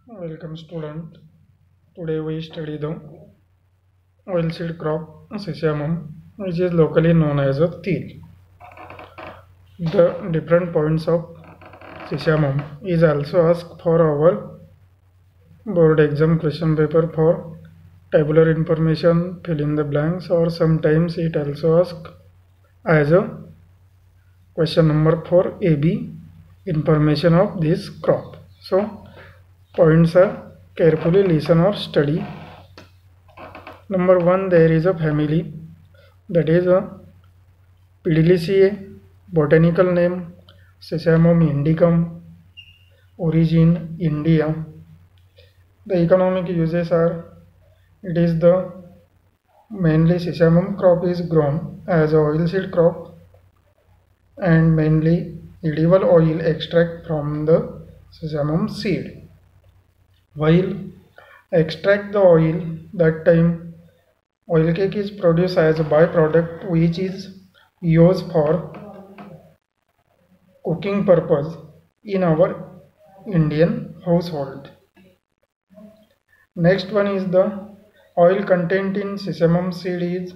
Welcome student. Today we study the oilseed crop sesamum, which is locally known as a til. The different points of sesamum is also asked for our board exam question paper for tabular information, fill in the blanks, or sometimes it also asks as a question number for AB information of this crop. So points are carefully listen or study. Number one, there is a family, that is a Pidiliceae, botanical name Sesamum indicum, origin India. The economic uses are, it is the mainly sesamum crop is grown as a oilseed crop and mainly edible oil extract from the sesamum seed. While extract the oil, that time oil cake is produced as a byproduct which is used for cooking purpose in our Indian household. Next one is the oil content in sesamum seed is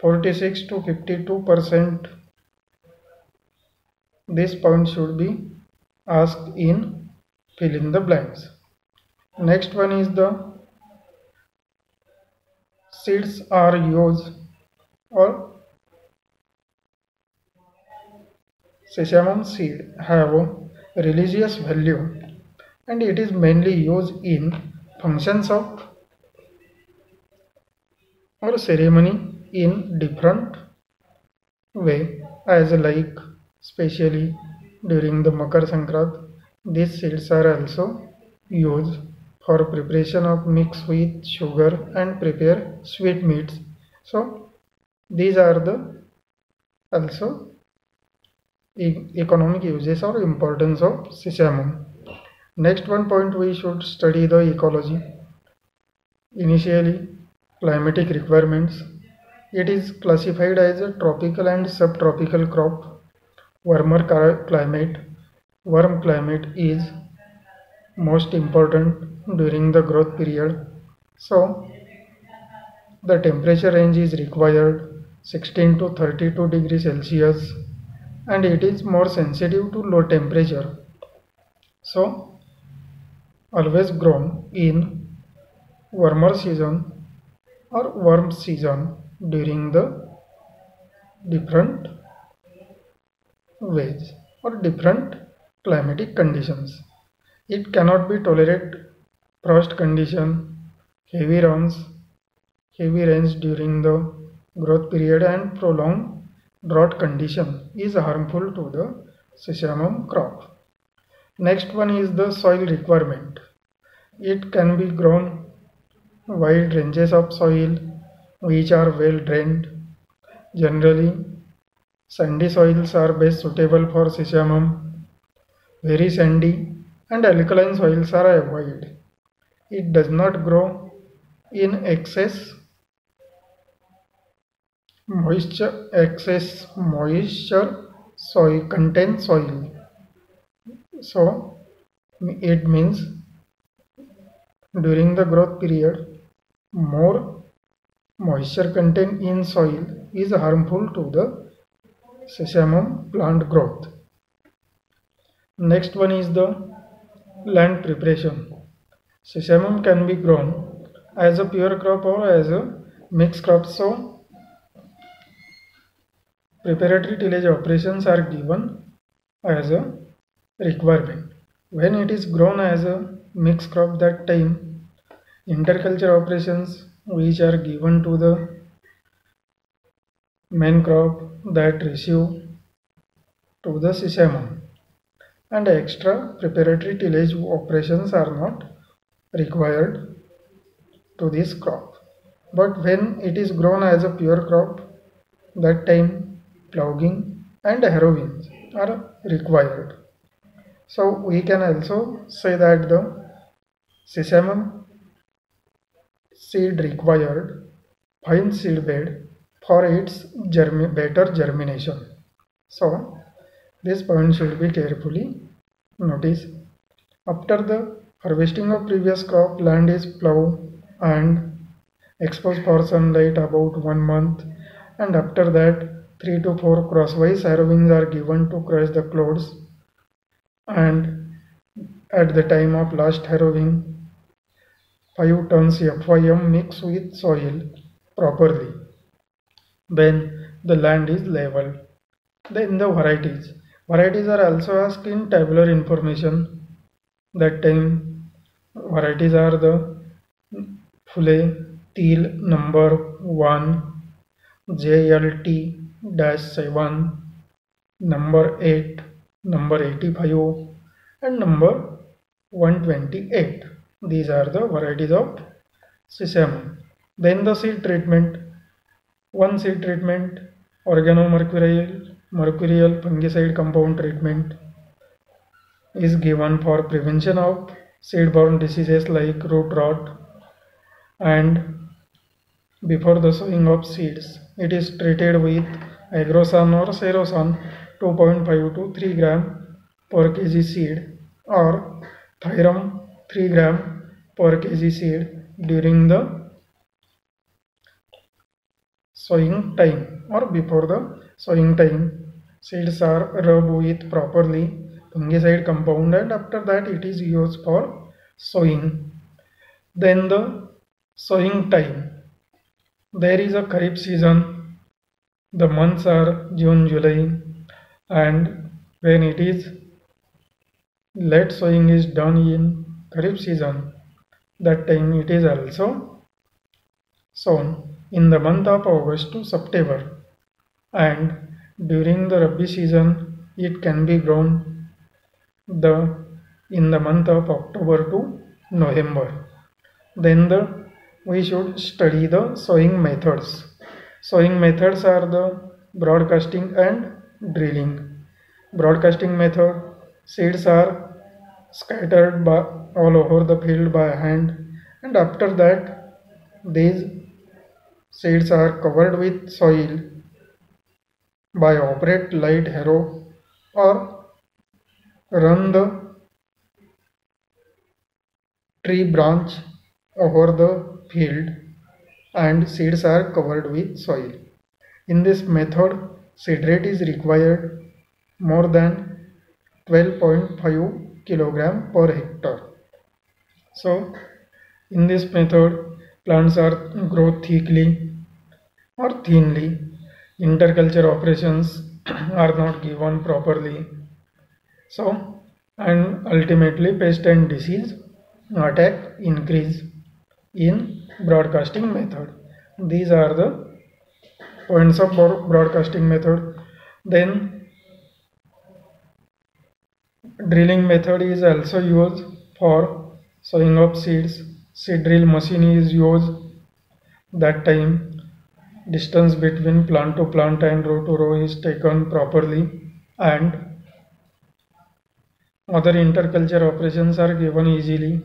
46 to 52%. This point should be asked in fill in the blanks. Next one is the seeds are used or sesamum seed have religious value and it is mainly used in functions of or ceremony in different way as like especially during the Makar Sankranti. These seeds are also used for preparation of mix with sugar and prepare sweet meats. So these are the also economic uses or importance of sesamum. Next one point we should study the ecology. Initially, climatic requirements. It is classified as a tropical and subtropical crop. Climate. Warm climate is most important during the growth period. So, the temperature range is required 16 to 32 degrees Celsius and it is more sensitive to low temperature. So, always grown in warmer season or warm season during the different ways or different climatic conditions. It cannot be tolerate frost condition, heavy rains during the growth period and prolonged drought condition is harmful to the sesamum crop. Next one is the soil requirement. It can be grown wide ranges of soil which are well drained. Generally, sandy soils are best suitable for sesamum. Very sandy and alkaline soils are avoided. It does not grow in excess moisture soil contain soil. So it means during the growth period more moisture content in soil is harmful to the sesamum plant growth. Next one is the land preparation. Sesamum can be grown as a pure crop or as a mixed crop. So preparatory tillage operations are given as a requirement. When it is grown as a mixed crop, that time interculture operations which are given to the main crop that receive to the sesamum and extra preparatory tillage operations are not required to this crop. But when it is grown as a pure crop, that time ploughing and harrowing are required. So we can also say that the sesamum seed required fine seed bed for its better germination. So this point should be carefully noticed. After the Harvesting of previous crop, land is ploughed and exposed for sunlight about 1 month, and after that 3 to 4 crosswise harrowings are given to crush the clods, and at the time of last harrowing 5 tons FYM mixed with soil properly. Then the land is leveled. Then the varieties. Varieties are also asked in tabular information. That time varieties are the Phule Teal number 1, JLT-7, number 8, number 85, and number 128. These are the varieties of sesame. Then the seed treatment. One seed treatment, organomercurial fungicide compound treatment is given for prevention of seed-borne diseases like root rot, and before the sowing of seeds, it is treated with Agrosan or Serosan 2.5 to 3 gram per kg seed, or Thyram 3 gram per kg seed during the sowing time or before the sowing time. Seeds are rubbed with properly fungicide compound, and after that it is used for sowing. Then the sowing time. There is a Kharif season. The months are June, July, and when it is late sowing is done in Kharif season, that time it is also sown in the month of August to September, and during the Rabi season it can be grown in the month of October to November. Then we should study the sowing methods. Sowing methods are the broadcasting and drilling. Broadcasting method, seeds are scattered all over the field by hand, and after that these seeds are covered with soil by operate light harrow or run the tree branch over the field, and seeds are covered with soil. In this method, seed rate is required more than 12.5 kg per hectare. So, in this method, plants are grow thickly or thinly. Interculture operations are not given properly. So, and ultimately pest and disease attack increase in broadcasting method. These are the points of broadcasting method. Then drilling method is also used for sowing of seeds. Seed drill machine is used. That time distance between plant to plant and row to row is taken properly, and other interculture operations are given easily.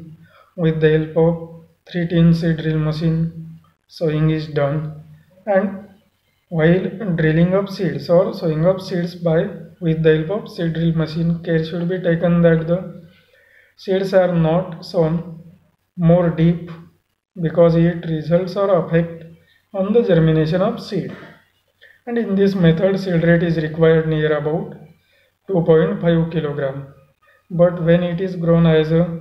With the help of 3-tin seed drill machine, sowing is done. And while drilling of seeds or sowing of seeds with the help of seed drill machine, care should be taken that the seeds are not sown more deep, because it results or affect on the germination of seed. And in this method, seed rate is required near about 2.5 kg. But when it is grown as a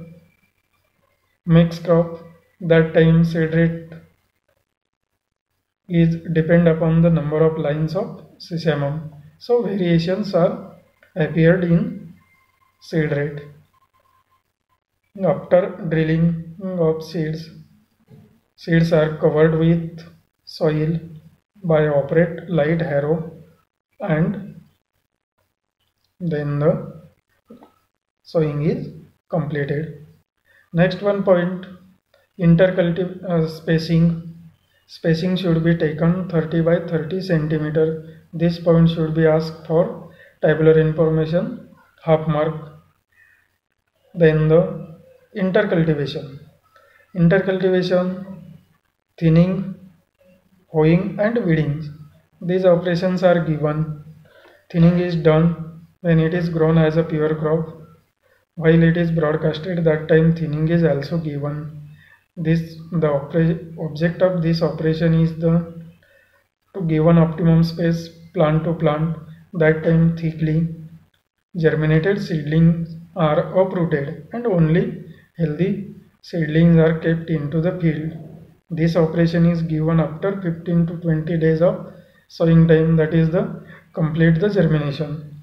mixed crop, that time seed rate is depend upon the number of lines of sesamum. So variations are appeared in seed rate. After drilling of seeds are covered with soil by operate light harrow, and then the sowing is completed. Next one point, spacing. Spacing should be taken 30 by 30 centimeter. This point should be asked for tabular information, half mark. Then the intercultivation. Intercultivation, thinning, hoeing and weeding. These operations are given. Thinning is done when it is grown as a pure crop. While it is broadcasted, that time thinning is also given. The object of this operation is to give an optimum space plant to plant. That time thickly germinated seedlings are uprooted and only healthy seedlings are kept into the field. This operation is given after 15 to 20 days of sowing time, that is the complete the germination.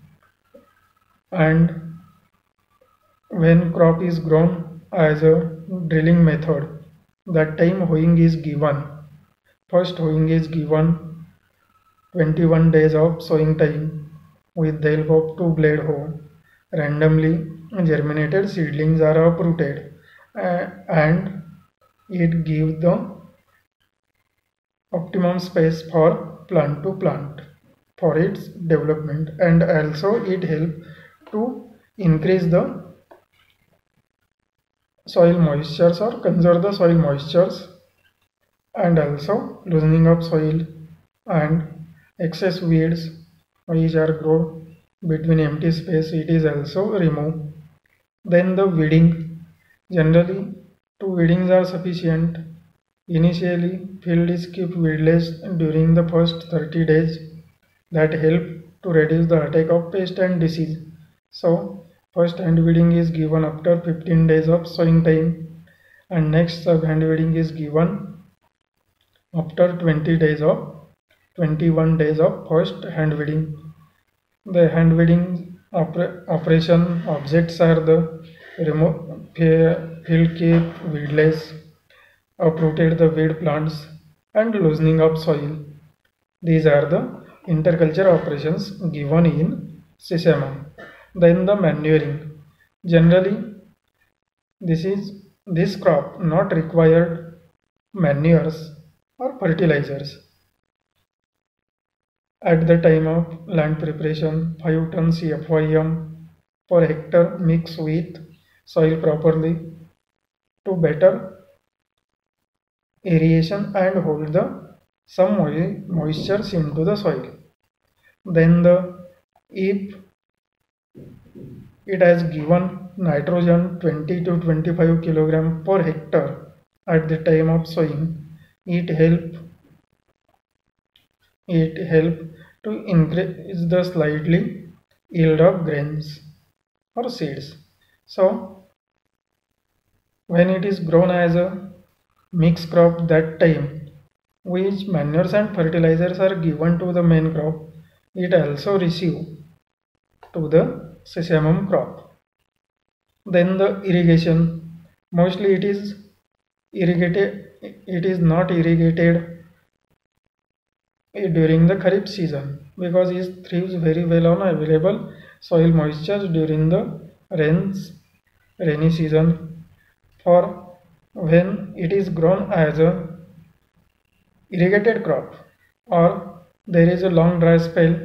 And when crop is grown as a drilling method, that time hoeing is given. First hoeing is given 21 days of sowing time with the help of two blade hoe. Randomly germinated seedlings are uprooted and it gives the optimum space for plant to plant for its development, and also it helps to increase the soil moistures or conserve the soil moistures, and also loosening of soil and excess weeds which are grow between empty space, it is also removed. Then the weeding. Generally, two weedings are sufficient. Initially, field is kept weedless during the first 30 days. That help to reduce the attack of pest and disease. So, first hand weeding is given after 15 days of sowing time, and next sub hand weeding is given after 21 days of first hand weeding. The hand weeding operation objects are the field keep weedless, uprooted the weed plants, and loosening of soil. These are the interculture operations given in sesame. Then the manuring. Generally, this crop not required manures or fertilizers. At the time of land preparation, 5 tons FYM per hectare mix with soil properly to better aeration and hold some moistures into the soil. Then if it has given nitrogen 20 to 25 kg per hectare at the time of sowing, it help to increase the slightly yield of grains or seeds. So when it is grown as a mixed crop, that time which manures and fertilizers are given to the main crop, it also receive to the sesame crop. Then the irrigation. Mostly it is not irrigated during the Kharif season because it thrives very well on available soil moisture during the rainy season. For when it is grown as a irrigated crop or there is a long dry spell,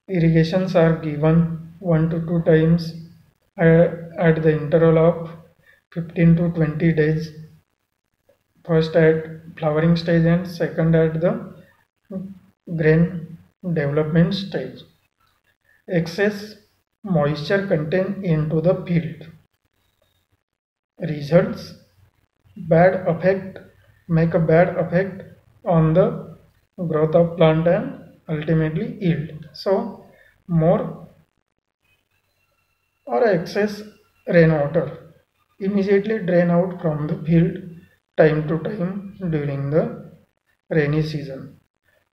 irrigations are given 1 to 2 times at the interval of 15 to 20 days. First at flowering stage and second at the grain development stage. Excess moisture contained into the field results make a bad effect on the growth of plant and ultimately yield. So more or excess rainwater immediately drain out from the field time to time during the rainy season.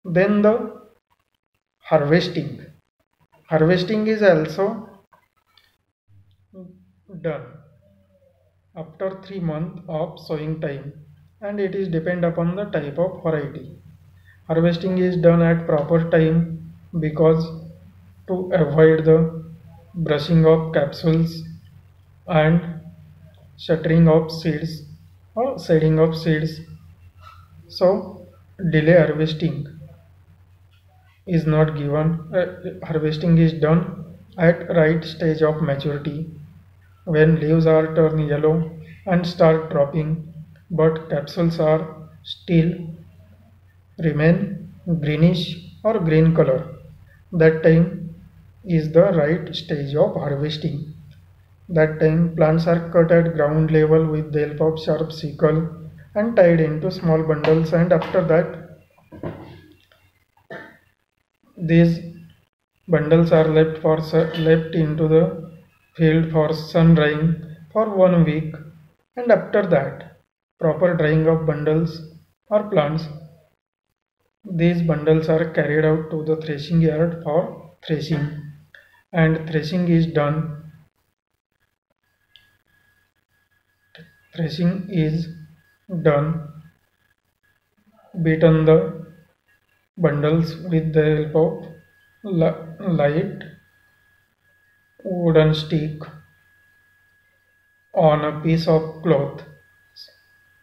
Then the harvesting. Harvesting is also done after 3 months of sowing time, and it is depend upon the type of variety. Harvesting is done at proper time because to avoid the brushing of capsules and shattering of seeds or shedding of seeds. So delay harvesting is not given. Harvesting is done at right stage of maturity when leaves are turned yellow and start dropping, but capsules are still remain greenish or green color. That time is the right stage of harvesting. That time plants are cut at ground level with the help of sharp sickle and tied into small bundles, and after that these bundles are left into the field for sun drying for 1 week, and after that proper drying of bundles or plants, these bundles are carried out to the threshing yard for threshing, and threshing is done, beaten the bundles with the help of light wooden stick on a piece of cloth,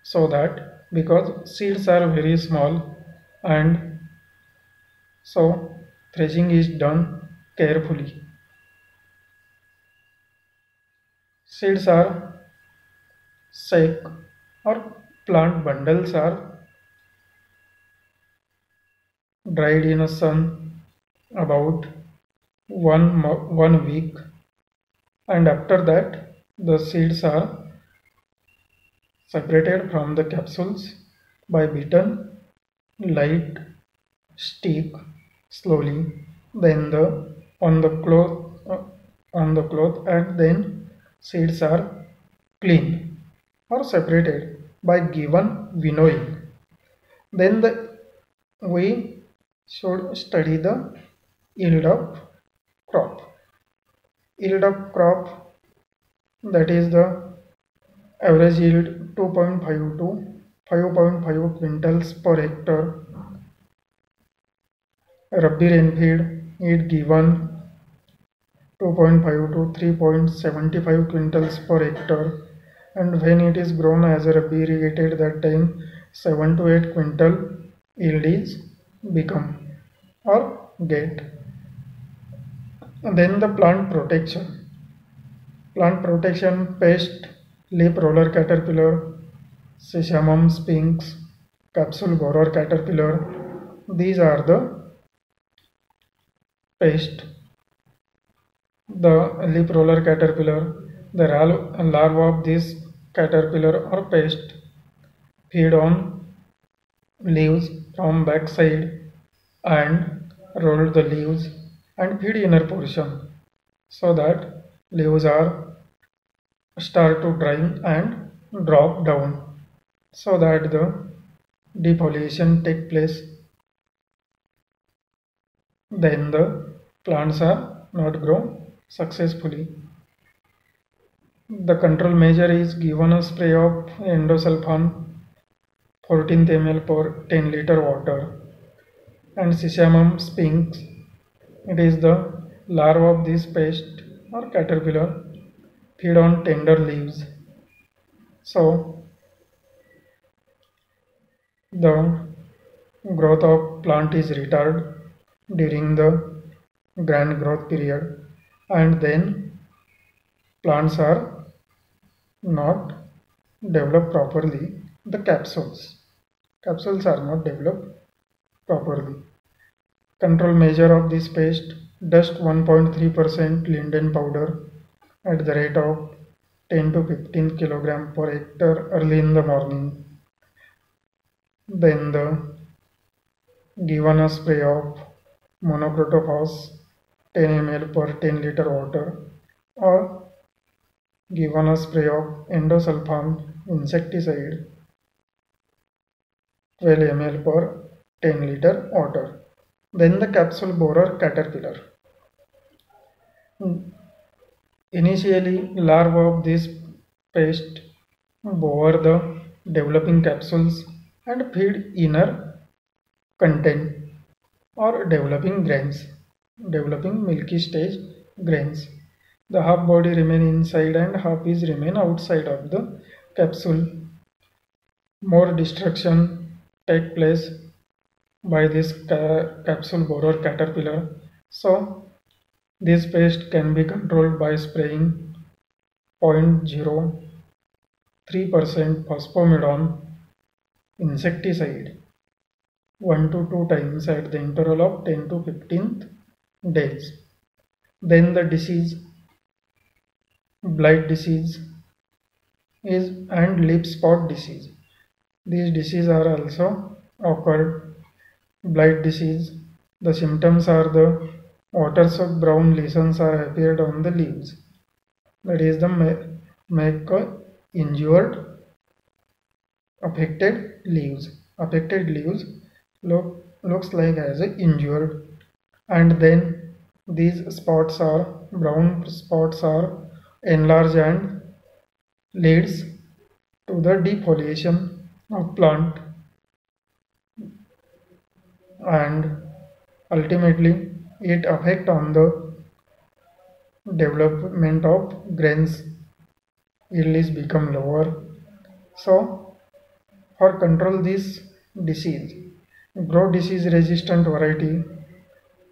so that because seeds are very small, and so threshing is done carefully. Seeds are sick or plant bundles are dried in a sun about 1 week, and after that the seeds are separated from the capsules by beaten light stick slowly, then the on the cloth, and then seeds are cleaned or separated by given winnowing. Then we should study the yield of crop. Yield of crop, that is the average yield 2.5 to 5.5 quintals per hectare. Rabi rainfeed is given 2.5 to 3.75 quintals per hectare, and when it is grown as a Rabi irrigated, that time 7 to 8 quintal yield is become or get. And then the plant protection. Plant protection: pest, leaf roller caterpillar, Sesamum sphinx, capsule borer caterpillar. These are the pest. The leaf roller caterpillar, the larvae of this caterpillar or pest feed on leaves from backside and roll the leaves and feed inner portion, so that leaves are start to dry and drop down, so that the defoliation take place. Then the plants are not grown successfully. The control measure is given a spray of endosulfan 14th ml per 10 liter water, and Sesamum sphinx, it is the larva of this pest or caterpillar, feed on tender leaves. So the growth of plant is retarded during the grand growth period, and then plants are not developed properly. The capsules are not developed properly. Control measure of this pest: dust 1.3% linden powder at the rate of 10 to 15 kg per hectare early in the morning. Then the given a spray of monocrotophos 10 ml per 10 liter water, or given a spray of endosulfan insecticide 12 ml per 10 liter water. Then the capsule borer caterpillar. Initially, larvae of this pest bore the developing capsules and feed inner content or developing milky stage grains. The half body remain inside and half is remain outside of the capsule. More destruction take place by this capsule borer caterpillar. So this pest can be controlled by spraying 0.03% phosphomidon insecticide 1 to 2 times at the interval of 10 to 15 days. Then the disease, blight disease is and lip spot disease. These diseases are also occurred. Blight disease, the symptoms are the waters of brown lesions are appeared on the leaves. That is the make injured affected leaves. Affected leaves looks like as a injured, and then these spots are brown spots are enlarged and leads to the defoliation of plant, and ultimately it affect on the development of grains. Yield is become lower. So for control this disease, grow disease resistant variety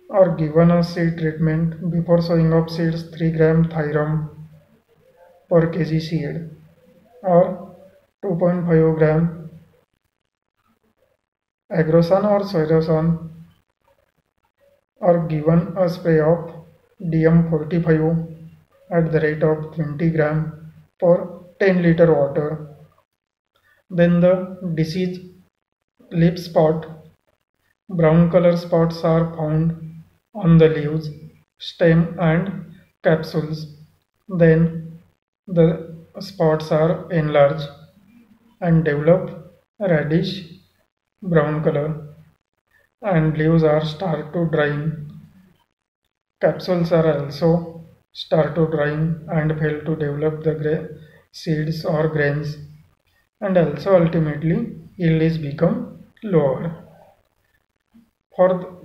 or given a seed treatment before sowing of seeds 3 gram Thyram per kg seed or 2.5 gram Agrosan or Soirosan, or given a spray of DM45 at the rate of 20 gram per 10 liter water. Then the disease leaf spot, brown color spots are found on the leaves, stem and capsules. Then the spots are enlarged and develop reddish brown color, and leaves are start to drying. Capsules are also start to drying and fail to develop the seeds or grains, and also ultimately yield is become lower. For the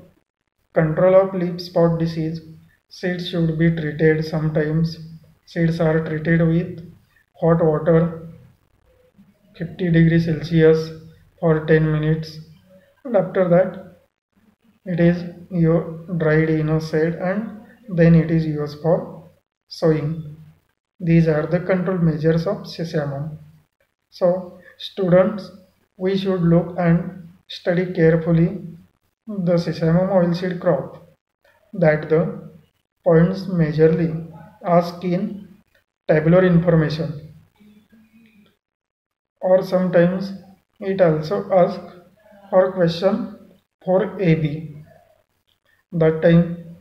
control of leaf spot disease, seeds should be treated. Sometimes seeds are treated with hot water 50 degrees Celsius for 10 minutes, and after that it is dried in a shade and then it is used for sowing. These are the control measures of sesamum. So students, we should look and study carefully the sesamum oilseed crop, that the points majorly ask in tabular information, or sometimes it also asks or question for AB. That time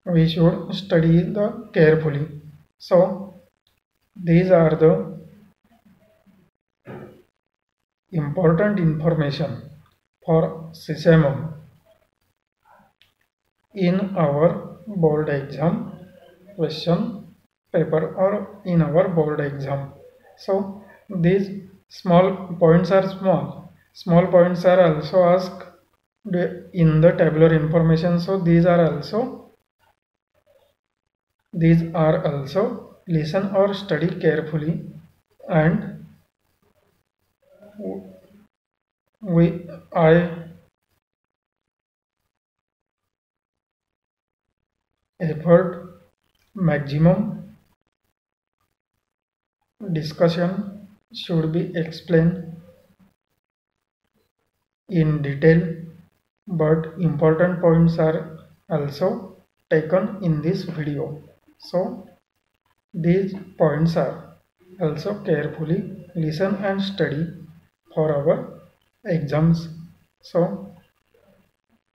we should study the carefully. So these are the important information for sesamum in our board exam question paper or in our board exam. So these small points are small. Small points are also asked in the tabular information. So these are also listen or study carefully, and I effort maximum discussion should be explained in detail, but important points are also taken in this video. So these points are also carefully listen and study for our exams. So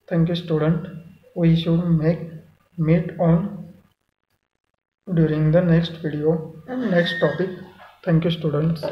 thank you student. We should meet on during the next video and next topic. Thank you students.